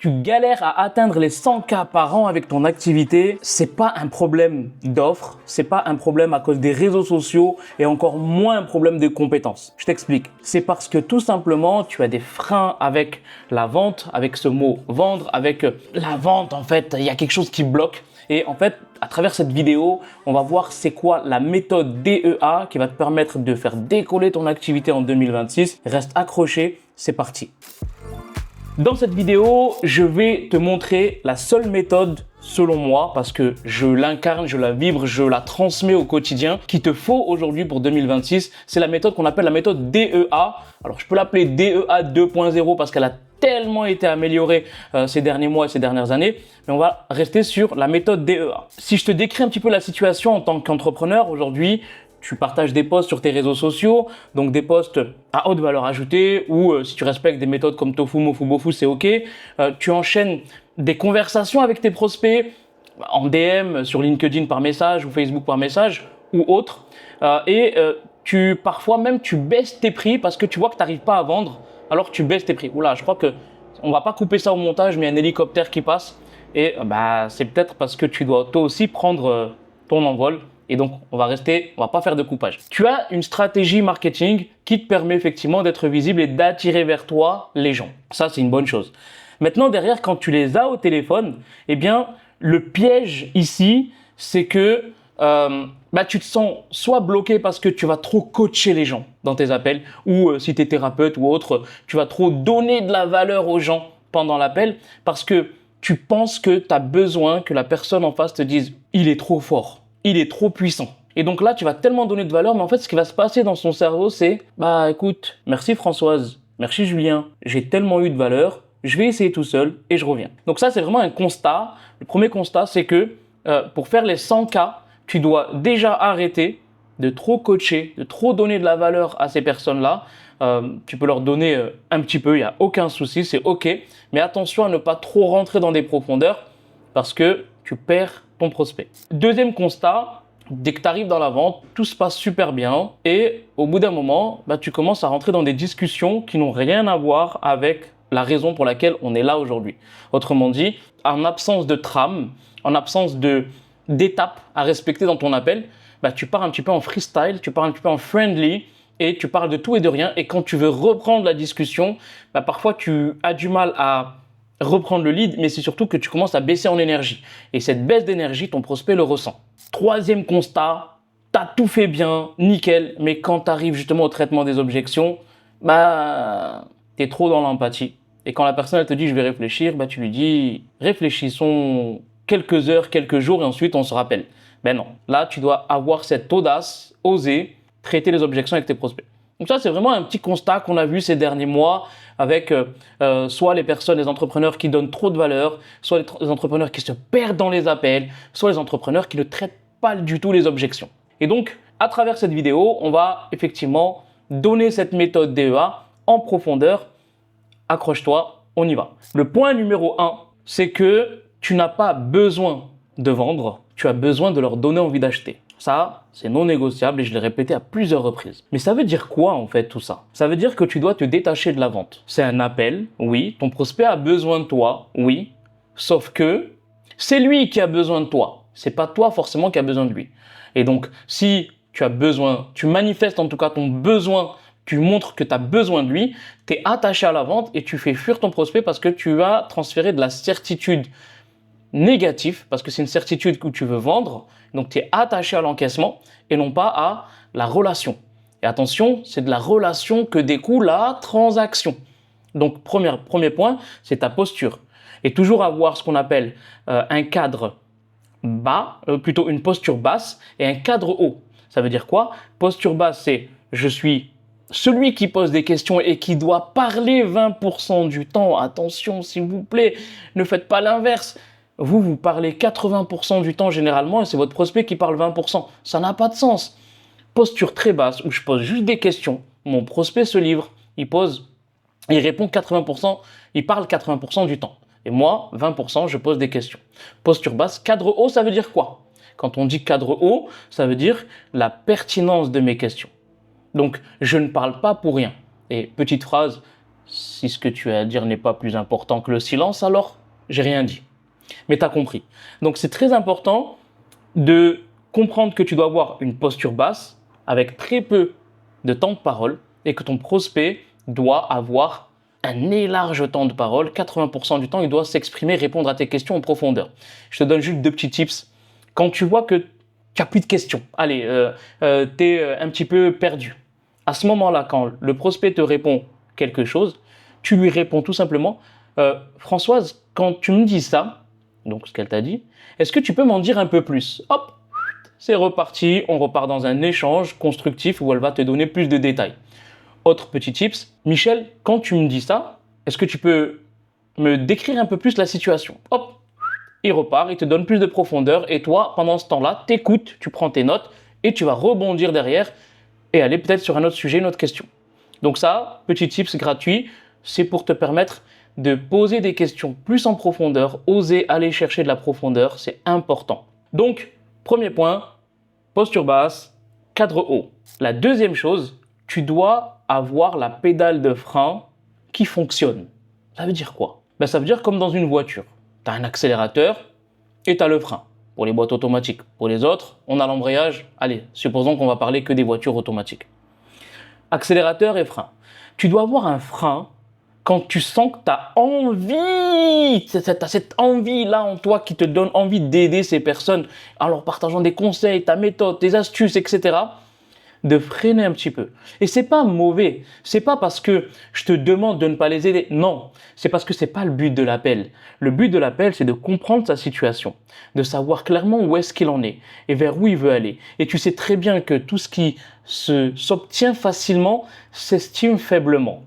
tu galères à atteindre les 100K par an avec ton activité, c'est pas un problème d'offre, c'est pas un problème à cause des réseaux sociaux et encore moins un problème de compétences. Je t'explique. C'est parce que tout simplement, tu as des freins avec la vente, avec ce mot vendre, avec la vente en fait, il y a quelque chose qui bloque. Et en fait, à travers cette vidéo, on va voir c'est quoi la méthode DEA qui va te permettre de faire décoller ton activité en 2026. Reste accroché, c'est parti. Dans cette vidéo, je vais te montrer la seule méthode, selon moi, parce que je l'incarne, je la vibre, je la transmets au quotidien, qu'il te faut aujourd'hui pour 2026. C'est la méthode qu'on appelle la méthode DEA. Alors, je peux l'appeler DEA 2.0 parce qu'elle a tellement été améliorée ces derniers mois et ces dernières années, mais on va rester sur la méthode DEA. Si je te décris un petit peu la situation en tant qu'entrepreneur aujourd'hui, tu partages des posts sur tes réseaux sociaux, donc des posts à haute valeur ajoutée ou si tu respectes des méthodes comme Tofu, Mofu, Bofu, c'est OK. Tu enchaînes des conversations avec tes prospects en DM, sur LinkedIn par message ou Facebook par message ou autre. Parfois même tu baisses tes prix parce que tu vois que tu n'arrives pas à vendre, alors tu baisses tes prix. Oula, je crois que on va pas couper ça au montage, mais il y a un hélicoptère qui passe et c'est peut-être parce que tu dois toi aussi prendre ton envol. Et donc, on va pas faire de coupage. Tu as une stratégie marketing qui te permet effectivement d'être visible et d'attirer vers toi les gens. Ça, c'est une bonne chose. Maintenant, derrière, quand tu les as au téléphone, eh bien, le piège ici, c'est que tu te sens soit bloqué parce que tu vas trop coacher les gens dans tes appels ou si tu es thérapeute ou autre, tu vas trop donner de la valeur aux gens pendant l'appel parce que tu penses que tu as besoin que la personne en face te dise « il est trop fort ». Il est trop puissant. Et donc là, tu vas tellement donner de valeur, mais en fait, ce qui va se passer dans son cerveau, c'est écoute, merci Françoise, merci Julien, j'ai tellement eu de valeur, je vais essayer tout seul et je reviens. Donc ça, c'est vraiment un constat. Le premier constat, c'est que pour faire les 100K, tu dois déjà arrêter de trop coacher, de trop donner de la valeur à ces personnes-là. Tu peux leur donner un petit peu, il n'y a aucun souci, c'est OK. Mais attention à ne pas trop rentrer dans des profondeurs parce que tu perds ton prospect. Deuxième constat, dès que tu arrives dans la vente, tout se passe super bien et au bout d'un moment, tu commences à rentrer dans des discussions qui n'ont rien à voir avec la raison pour laquelle on est là aujourd'hui. Autrement dit, en absence de trame, en absence d'étapes à respecter dans ton appel, tu pars un petit peu en freestyle, tu pars un petit peu en friendly et tu parles de tout et de rien. Et quand tu veux reprendre la discussion, parfois tu as du mal à reprendre le lead, mais c'est surtout que tu commences à baisser en énergie. Et cette baisse d'énergie, ton prospect le ressent. Troisième constat, tu as tout fait bien, nickel, mais quand tu arrives justement au traitement des objections, tu es trop dans l'empathie. Et quand la personne elle te dit « je vais réfléchir », tu lui dis « réfléchissons quelques heures, quelques jours et ensuite on se rappelle ». Non, là tu dois avoir cette audace, oser traiter les objections avec tes prospects. Donc ça, c'est vraiment un petit constat qu'on a vu ces derniers mois avec soit les entrepreneurs qui donnent trop de valeur, soit les entrepreneurs qui se perdent dans les appels, soit les entrepreneurs qui ne traitent pas du tout les objections. Et donc, à travers cette vidéo, on va effectivement donner cette méthode DEA en profondeur. Accroche-toi, on y va. Le point numéro 1, c'est que tu n'as pas besoin de vendre, tu as besoin de leur donner envie d'acheter. Ça, c'est non négociable et je l'ai répété à plusieurs reprises. Mais ça veut dire quoi en fait tout ça? Ça veut dire que tu dois te détacher de la vente. C'est un appel, oui. Ton prospect a besoin de toi, oui. Sauf que c'est lui qui a besoin de toi. C'est pas toi forcément qui a besoin de lui. Et donc, si tu as besoin, tu manifestes en tout cas ton besoin, tu montres que tu as besoin de lui, tu es attaché à la vente et tu fais fuir ton prospect parce que tu as transféré de la certitude négatif parce que c'est une certitude que tu veux vendre, donc tu es attaché à l'encaissement et non pas à la relation. Et attention, c'est de la relation que découle la transaction. Donc premier point, c'est ta posture. Et toujours avoir ce qu'on appelle un cadre bas, plutôt une posture basse et un cadre haut. Ça veut dire quoi? Posture basse, c'est je suis celui qui pose des questions et qui doit parler 20% du temps. Attention, s'il vous plaît, ne faites pas l'inverse. Vous parlez 80% du temps généralement et c'est votre prospect qui parle 20%. Ça n'a pas de sens. Posture très basse où je pose juste des questions. Mon prospect se livre, il répond 80%, il parle 80% du temps. Et moi, 20%, je pose des questions. Posture basse, cadre haut, ça veut dire quoi? Quand on dit cadre haut, ça veut dire la pertinence de mes questions. Donc, je ne parle pas pour rien. Et petite phrase, Si ce que tu as à dire n'est pas plus important que le silence, alors j'ai rien dit. Mais tu as compris. Donc c'est très important de comprendre que tu dois avoir une posture basse avec très peu de temps de parole et que ton prospect doit avoir un large temps de parole. 80% du temps, il doit s'exprimer, répondre à tes questions en profondeur. Je te donne juste 2 petits tips. Quand tu vois que tu n'as plus de questions, allez, tu es un petit peu perdu. À ce moment-là, quand le prospect te répond quelque chose, tu lui réponds tout simplement Françoise, quand tu me dis ça, donc ce qu'elle t'a dit, est-ce que tu peux m'en dire un peu plus? Hop, c'est reparti, on repart dans un échange constructif où elle va te donner plus de détails. Autre petit tips, Michel, quand tu me dis ça, est-ce que tu peux me décrire un peu plus la situation? Hop, il repart, il te donne plus de profondeur et toi, pendant ce temps-là, t'écoutes, tu prends tes notes et tu vas rebondir derrière et aller peut-être sur un autre sujet, une autre question. Donc ça, petit tips gratuit, c'est pour te permettre de poser des questions plus en profondeur, oser aller chercher de la profondeur, c'est important. Donc, premier point, posture basse, cadre haut. La deuxième chose, tu dois avoir la pédale de frein qui fonctionne. Ça veut dire quoi? Ça veut dire comme dans une voiture. Tu as un accélérateur et tu as le frein pour les boîtes automatiques. Pour les autres, on a l'embrayage. Allez, supposons qu'on va parler que des voitures automatiques. Accélérateur et frein. Tu dois avoir un frein quand tu sens que tu as envie, tu as cette envie-là en toi qui te donne envie d'aider ces personnes en leur partageant des conseils, ta méthode, tes astuces, etc., de freiner un petit peu. Et c'est pas mauvais, c'est pas parce que je te demande de ne pas les aider, non, c'est parce que c'est pas le but de l'appel. Le but de l'appel, c'est de comprendre sa situation, de savoir clairement où est-ce qu'il en est et vers où il veut aller. Et tu sais très bien que tout ce qui s'obtient facilement s'estime faiblement.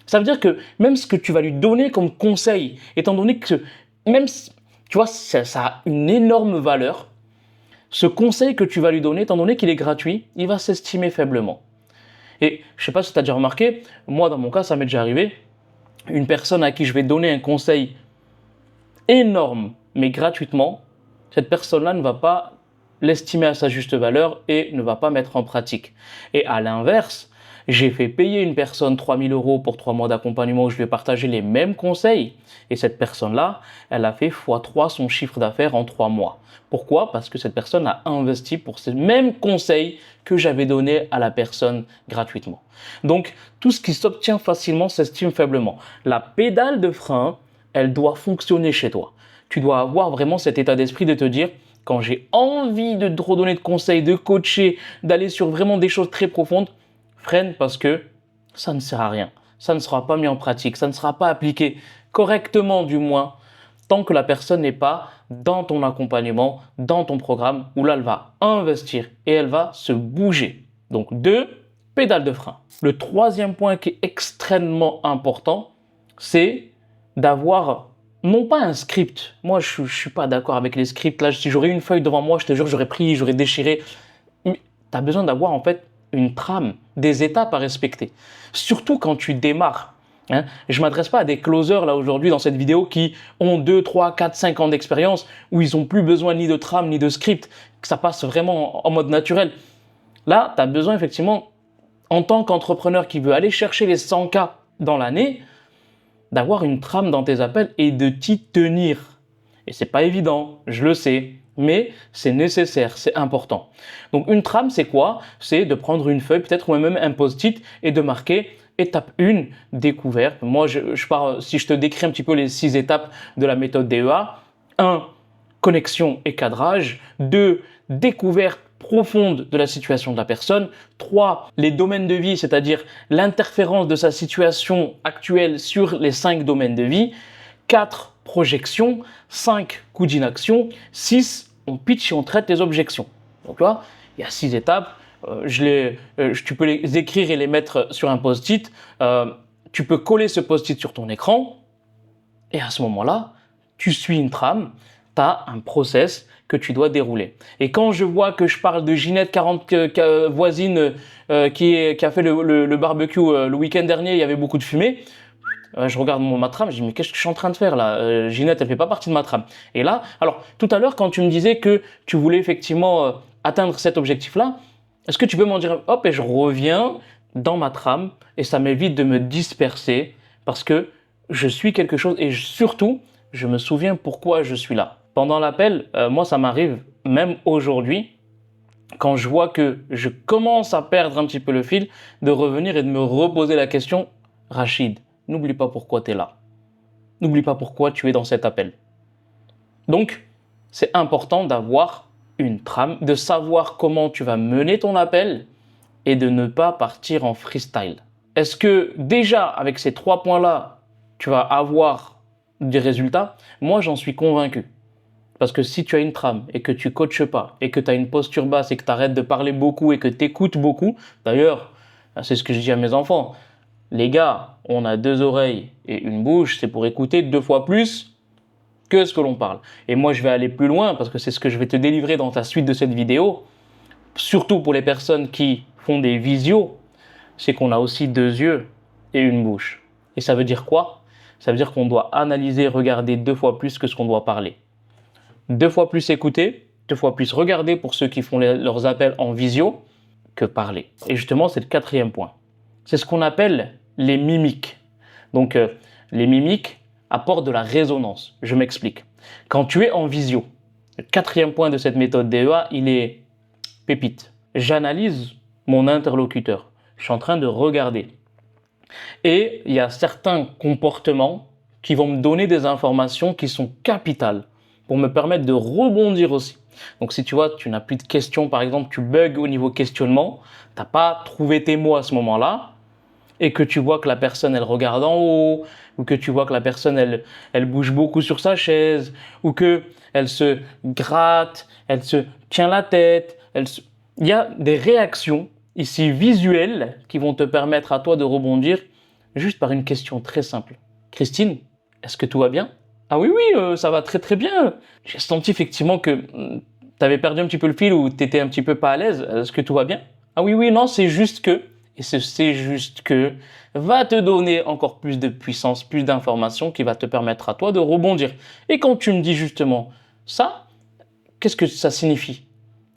Ça veut dire que même ce que tu vas lui donner comme conseil, étant donné que même, tu vois, ça a une énorme valeur, ce conseil que tu vas lui donner, étant donné qu'il est gratuit, il va s'estimer faiblement. Et je ne sais pas si tu as déjà remarqué, moi dans mon cas, ça m'est déjà arrivé, une personne à qui je vais donner un conseil énorme, mais gratuitement, cette personne-là ne va pas l'estimer à sa juste valeur et ne va pas mettre en pratique. Et à l'inverse, j'ai fait payer une personne 3 000 € pour 3 mois d'accompagnement où je lui ai partagé les mêmes conseils. Et cette personne-là, elle a fait x3 son chiffre d'affaires en 3 mois. Pourquoi? Parce que cette personne a investi pour ces mêmes conseils que j'avais donnés à la personne gratuitement. Donc, tout ce qui s'obtient facilement s'estime faiblement. La pédale de frein, elle doit fonctionner chez toi. Tu dois avoir vraiment cet état d'esprit de te dire, quand j'ai envie de te redonner de conseils, de coacher, d'aller sur vraiment des choses très profondes, freine parce que ça ne sert à rien. Ça ne sera pas mis en pratique, ça ne sera pas appliqué correctement du moins, tant que la personne n'est pas dans ton accompagnement, dans ton programme, où là elle va investir et elle va se bouger. Donc 2, pédale de frein. Le troisième point qui est extrêmement important, c'est d'avoir non pas un script. Moi, je suis pas d'accord avec les scripts. Là, si j'aurais une feuille devant moi, je te jure, j'aurais pris, j'aurais déchiré. Mais tu as besoin d'avoir en fait une trame, des étapes à respecter. Surtout quand tu démarres. Hein. Je ne m'adresse pas à des closers là aujourd'hui dans cette vidéo qui ont 2, 3, 4, 5 ans d'expérience où ils n'ont plus besoin ni de trame ni de script, que ça passe vraiment en mode naturel. Là, tu as besoin effectivement, en tant qu'entrepreneur qui veut aller chercher les 100K dans l'année, d'avoir une trame dans tes appels et de t'y tenir. Et c'est pas évident, je le sais, mais c'est nécessaire, c'est important. Donc une trame, c'est quoi? C'est de prendre une feuille, peut-être ou même un post-it, et de marquer étape 1, découverte. Moi, si je te décris un petit peu les 6 étapes de la méthode DEA, 1, connexion et cadrage, 2, découverte profonde de la situation de la personne, 3, les domaines de vie, c'est-à-dire l'interférence de sa situation actuelle sur les 5 domaines de vie, 4, projection, 5, coup d'inaction, 6, on pitch et on traite les objections. Donc là, il y a 6 étapes, tu peux les écrire et les mettre sur un post-it, tu peux coller ce post-it sur ton écran, et à ce moment-là, tu suis une trame, tu as un process que tu dois dérouler. Et quand je vois que je parle de Ginette, 40 voisine, qui a fait le barbecue le week-end dernier, il y avait beaucoup de fumée, je regarde ma trame, je dis mais qu'est-ce que je suis en train de faire là? Ginette, elle fait pas partie de ma trame. Et là, alors tout à l'heure, quand tu me disais que tu voulais effectivement atteindre cet objectif-là, est-ce que tu peux m'en dire, hop, et je reviens dans ma trame, et ça m'évite de me disperser, parce que je suis quelque chose et surtout, je me souviens pourquoi je suis là. Pendant l'appel, moi, ça m'arrive même aujourd'hui, quand je vois que je commence à perdre un petit peu le fil, de revenir et de me reposer la question, Rachid, n'oublie pas pourquoi tu es là. N'oublie pas pourquoi tu es dans cet appel. Donc, c'est important d'avoir une trame, de savoir comment tu vas mener ton appel et de ne pas partir en freestyle. Est-ce que déjà, avec ces 3 points-là, tu vas avoir des résultats? Moi, j'en suis convaincu. Parce que si tu as une trame et que tu coaches pas et que tu as une posture basse et que tu arrêtes de parler beaucoup et que tu écoutes beaucoup, d'ailleurs, c'est ce que je dis à mes enfants, les gars, on a 2 oreilles et une bouche, c'est pour écouter 2 fois plus que ce que l'on parle. Et moi, je vais aller plus loin parce que c'est ce que je vais te délivrer dans ta suite de cette vidéo, surtout pour les personnes qui font des visios, c'est qu'on a aussi 2 yeux et une bouche. Et ça veut dire quoi? Ça veut dire qu'on doit analyser, regarder 2 fois plus que ce qu'on doit parler. 2 fois plus écouter, 2 fois plus regarder pour ceux qui font leurs appels en visio que parler. Et justement, c'est le 4e point. C'est ce qu'on appelle les mimiques. Donc, les mimiques apportent de la résonance. Je m'explique. Quand tu es en visio, le 4e point de cette méthode DEA, il est pépite. J'analyse mon interlocuteur. Je suis en train de regarder. Et il y a certains comportements qui vont me donner des informations qui sont capitales pour me permettre de rebondir aussi. Donc si tu vois, tu n'as plus de questions, par exemple, tu bugs au niveau questionnement, tu n'as pas trouvé tes mots à ce moment-là, et que tu vois que la personne, elle regarde en haut, ou que tu vois que la personne, elle bouge beaucoup sur sa chaise, ou qu'elle se gratte, elle se tient la tête, il y a des réactions ici visuelles qui vont te permettre à toi de rebondir juste par une question très simple. Christine, est-ce que tout va bien? Ah oui, oui, ça va très très bien. J'ai senti effectivement que tu avais perdu un petit peu le fil ou tu étais un petit peu pas à l'aise. Est-ce que tout va bien? Ah oui, oui, non, c'est juste que, et c'est juste que, va te donner encore plus de puissance, plus d'informations qui va te permettre à toi de rebondir. Et quand tu me dis justement ça, qu'est-ce que ça signifie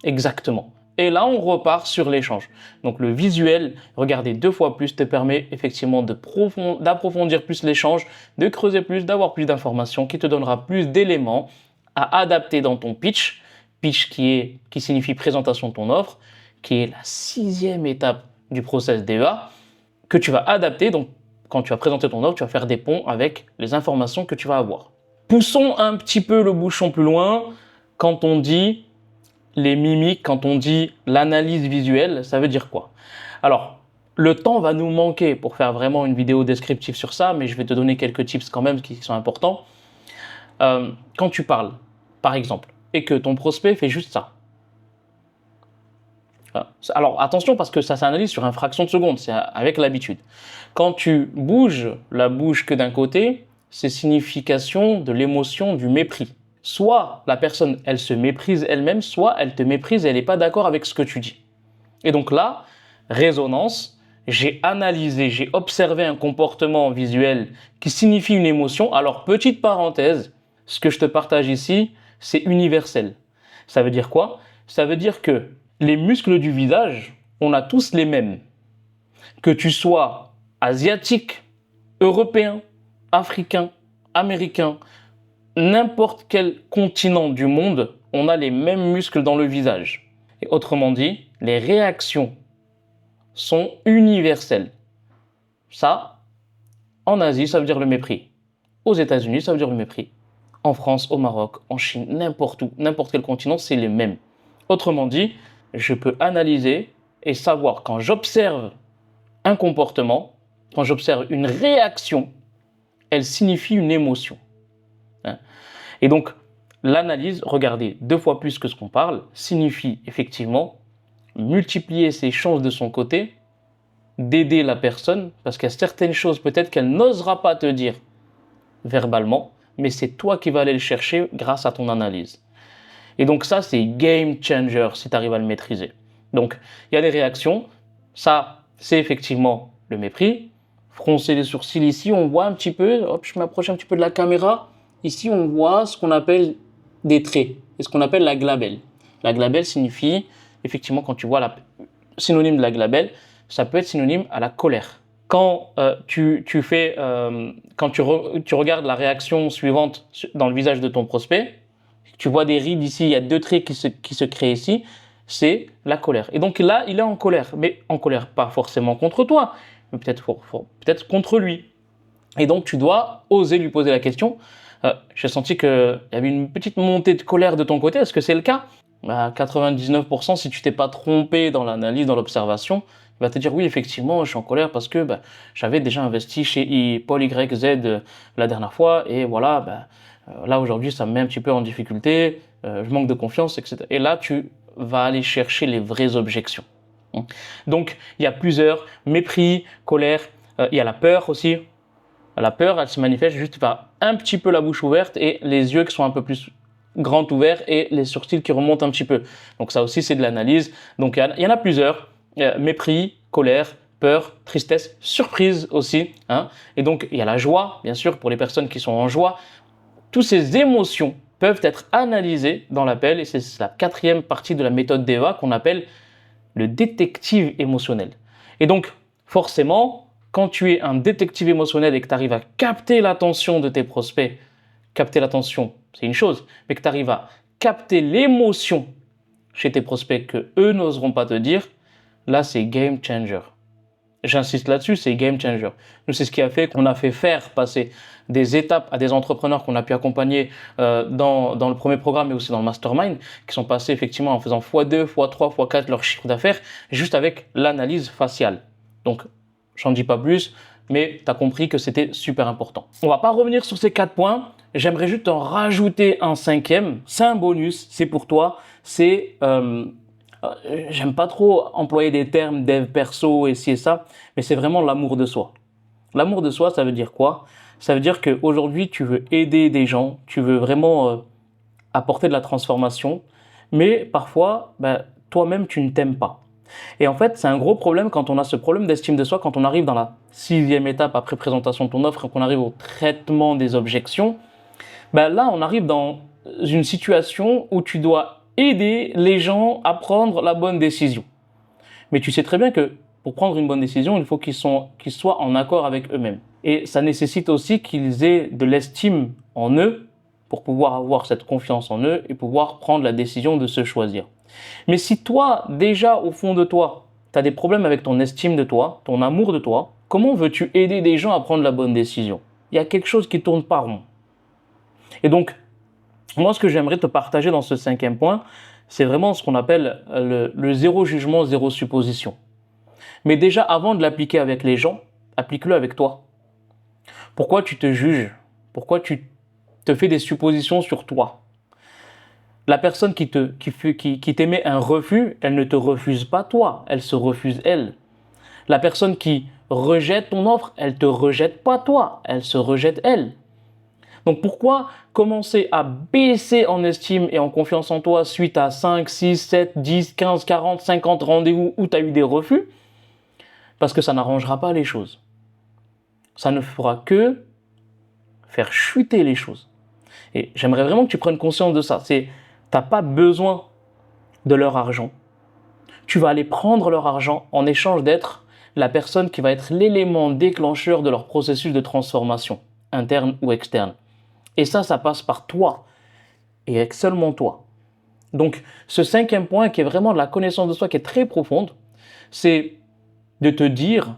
exactement? Et là, on repart sur l'échange. Donc le visuel, regarder 2 fois plus te permet effectivement d'approfondir plus l'échange, de creuser plus, d'avoir plus d'informations, qui te donnera plus d'éléments à adapter dans ton pitch. Pitch qui signifie présentation de ton offre, qui est la 6e étape du process DEA, que tu vas adapter. Donc quand tu vas présenter ton offre, tu vas faire des ponts avec les informations que tu vas avoir. Poussons un petit peu le bouchon plus loin quand on dit les mimiques, quand on dit l'analyse visuelle, ça veut dire quoi? Alors, le temps va nous manquer pour faire vraiment une vidéo descriptive sur ça, mais je vais te donner quelques tips quand même qui sont importants. Quand tu parles, par exemple, et que ton prospect fait juste ça. Alors, attention parce que ça s'analyse sur une fraction de seconde, c'est avec l'habitude. Quand tu bouges la bouche que d'un côté, c'est signification de l'émotion du mépris. Soit la personne, elle se méprise elle-même, soit elle te méprise et elle n'est pas d'accord avec ce que tu dis. Et donc là, résonance, j'ai analysé, j'ai observé un comportement visuel qui signifie une émotion. Alors, petite parenthèse, ce que je te partage ici, c'est universel. Ça veut dire quoi? Ça veut dire que les muscles du visage, on a tous les mêmes. Que tu sois asiatique, européen, africain, américain, n'importe quel continent du monde, on a les mêmes muscles dans le visage. Et autrement dit, les réactions sont universelles. Ça, en Asie, ça veut dire le mépris. Aux États-Unis, ça veut dire le mépris. En France, au Maroc, en Chine, n'importe où, n'importe quel continent, c'est les mêmes. Autrement dit, je peux analyser et savoir quand j'observe un comportement, quand j'observe une réaction, elle signifie une émotion. Et donc, l'analyse, regarder 2 fois plus que ce qu'on parle, signifie effectivement multiplier ses chances de son côté, d'aider la personne, parce qu'il y a certaines choses peut-être qu'elle n'osera pas te dire verbalement, mais c'est toi qui vas aller le chercher grâce à ton analyse. Et donc ça, c'est game changer si tu arrives à le maîtriser. Donc, il y a des réactions, ça, c'est effectivement le mépris. Froncer les sourcils ici, on voit un petit peu, hop, je m'approche un petit peu de la caméra. Ici, on voit ce qu'on appelle des traits, et ce qu'on appelle la glabelle. La glabelle signifie, effectivement, quand tu vois synonyme de la glabelle, ça peut être synonyme à la colère. Quand tu regardes la réaction suivante dans le visage de ton prospect, tu vois des rides ici, il y a 2 traits qui se créent ici, c'est la colère. Et donc là, il est en colère, mais en colère pas forcément contre toi, mais peut-être contre lui. Et donc tu dois oser lui poser la question. J'ai senti qu'il y avait une petite montée de colère de ton côté, est-ce que c'est le cas? 99%, si tu t'es pas trompé dans l'analyse, dans l'observation, il va te dire oui, effectivement, je suis en colère parce que j'avais déjà investi chez Paul YZ la dernière fois et voilà, là aujourd'hui ça me met un petit peu en difficulté, je manque de confiance, etc. Et là, tu vas aller chercher les vraies objections. Donc, il y a plusieurs mépris, colère, il y a la peur aussi. La peur, elle se manifeste juste par un petit peu la bouche ouverte et les yeux qui sont un peu plus grands ouverts et les sourcils qui remontent un petit peu. Donc ça aussi, c'est de l'analyse. Donc il y en a plusieurs. Mépris, colère, peur, tristesse, surprise aussi. Et donc il y a la joie, bien sûr, pour les personnes qui sont en joie. Toutes ces émotions peuvent être analysées dans l'appel et c'est la 4e partie de la méthode d'Eva qu'on appelle le détective émotionnel. Et donc, forcément, quand tu es un détective émotionnel et que tu arrives à capter l'attention de tes prospects, capter l'attention, c'est une chose, mais que tu arrives à capter l'émotion chez tes prospects que eux n'oseront pas te dire, là, c'est game changer. J'insiste là-dessus, c'est game changer. Nous, c'est ce qui a fait qu'on a fait faire passer des étapes à des entrepreneurs qu'on a pu accompagner dans le premier programme et aussi dans le mastermind, qui sont passés effectivement en faisant x2, x3, x4 leur chiffre d'affaires, juste avec l'analyse faciale. Donc, j'en dis pas plus, mais tu as compris que c'était super important. On va pas revenir sur ces 4 points. J'aimerais juste en rajouter un 5e. C'est un bonus, c'est pour toi. C'est j'aime pas trop employer des termes dev perso et ci et ça, mais c'est vraiment l'amour de soi. L'amour de soi, ça veut dire quoi? Ça veut dire qu'aujourd'hui, tu veux aider des gens, tu veux vraiment apporter de la transformation, mais parfois, toi-même, tu ne t'aimes pas. Et en fait, c'est un gros problème quand on a ce problème d'estime de soi, quand on arrive dans la 6e étape après présentation de ton offre et qu'on arrive au traitement des objections. Là, on arrive dans une situation où tu dois aider les gens à prendre la bonne décision. Mais tu sais très bien que pour prendre une bonne décision, il faut qu'ils soient en accord avec eux-mêmes. Et ça nécessite aussi qu'ils aient de l'estime en eux pour pouvoir avoir cette confiance en eux et pouvoir prendre la décision de se choisir. Mais si toi, déjà au fond de toi, tu as des problèmes avec ton estime de toi, ton amour de toi, comment veux-tu aider des gens à prendre la bonne décision? Il y a quelque chose qui ne tourne pas rond. Et donc, moi, ce que j'aimerais te partager dans ce 5e point, c'est vraiment ce qu'on appelle le zéro jugement, zéro supposition. Mais déjà, avant de l'appliquer avec les gens, applique-le avec toi. Pourquoi tu te juges? Pourquoi tu te fais des suppositions sur toi? La personne qui t'émet un refus, elle ne te refuse pas toi, elle se refuse elle. La personne qui rejette ton offre, elle ne te rejette pas toi, elle se rejette elle. Donc pourquoi commencer à baisser en estime et en confiance en toi suite à 5, 6, 7, 10, 15, 40, 50 rendez-vous où tu as eu des refus? Parce que ça n'arrangera pas les choses. Ça ne fera que faire chuter les choses. Et j'aimerais vraiment que tu prennes conscience de ça. Tu n'as pas besoin de leur argent. Tu vas aller prendre leur argent en échange d'être la personne qui va être l'élément déclencheur de leur processus de transformation, interne ou externe. Et ça passe par toi et avec seulement toi. Donc, ce 5e point qui est vraiment de la connaissance de soi, qui est très profonde, c'est de te dire,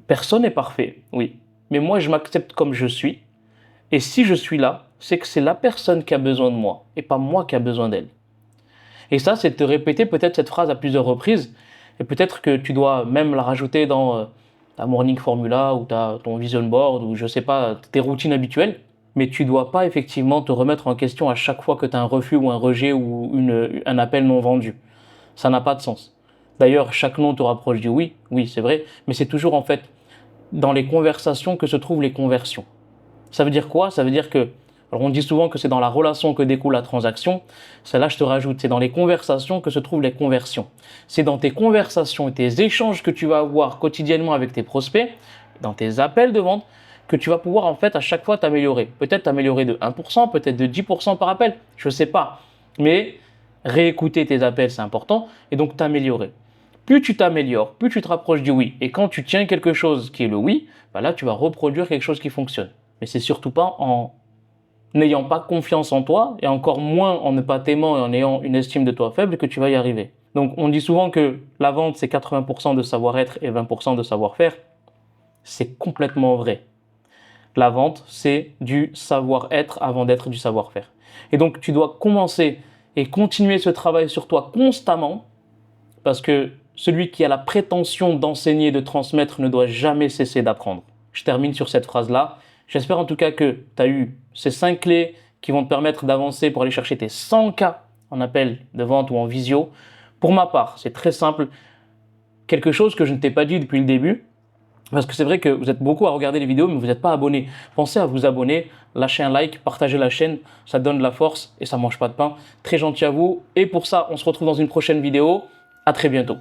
personne n'est parfait, oui, mais moi je m'accepte comme je suis, et si je suis là, c'est que c'est la personne qui a besoin de moi, et pas moi qui a besoin d'elle. Et ça, c'est de te répéter peut-être cette phrase à plusieurs reprises, et peut-être que tu dois même la rajouter dans ta morning formula, ou ton vision board, ou je sais pas, tes routines habituelles, mais tu dois pas effectivement te remettre en question à chaque fois que tu as un refus ou un rejet ou un appel non vendu. Ça n'a pas de sens. D'ailleurs, chaque non te rapproche du oui, c'est vrai, mais c'est toujours en fait dans les conversations que se trouvent les conversions. Ça veut dire quoi? Ça veut dire que, alors on dit souvent que c'est dans la relation que découle la transaction, celle-là je te rajoute, c'est dans les conversations que se trouvent les conversions. C'est dans tes conversations et tes échanges que tu vas avoir quotidiennement avec tes prospects, dans tes appels de vente, que tu vas pouvoir en fait à chaque fois t'améliorer. Peut-être t'améliorer de 1%, peut-être de 10% par appel, je ne sais pas. Mais réécouter tes appels, c'est important, et donc t'améliorer. plus tu t'améliores, plus tu te rapproches du oui. Et quand tu tiens quelque chose qui est le oui, bah là, tu vas reproduire quelque chose qui fonctionne. Mais c'est surtout pas en n'ayant pas confiance en toi et encore moins en ne pas t'aimant et en ayant une estime de toi faible que tu vas y arriver. Donc, on dit souvent que la vente, c'est 80% de savoir-être et 20% de savoir-faire. C'est complètement vrai. La vente, c'est du savoir-être avant d'être du savoir-faire. Et donc, tu dois commencer et continuer ce travail sur toi constamment parce que celui qui a la prétention d'enseigner, de transmettre, ne doit jamais cesser d'apprendre. Je termine sur cette phrase-là. J'espère en tout cas que tu as eu ces 5 clés qui vont te permettre d'avancer pour aller chercher tes 100 cas en appel de vente ou en visio. Pour ma part, c'est très simple. Quelque chose que je ne t'ai pas dit depuis le début, parce que c'est vrai que vous êtes beaucoup à regarder les vidéos, mais vous n'êtes pas abonné. Pensez à vous abonner, lâchez un like, partagez la chaîne, ça donne de la force et ça mange pas de pain. Très gentil à vous. Et pour ça, on se retrouve dans une prochaine vidéo. À très bientôt.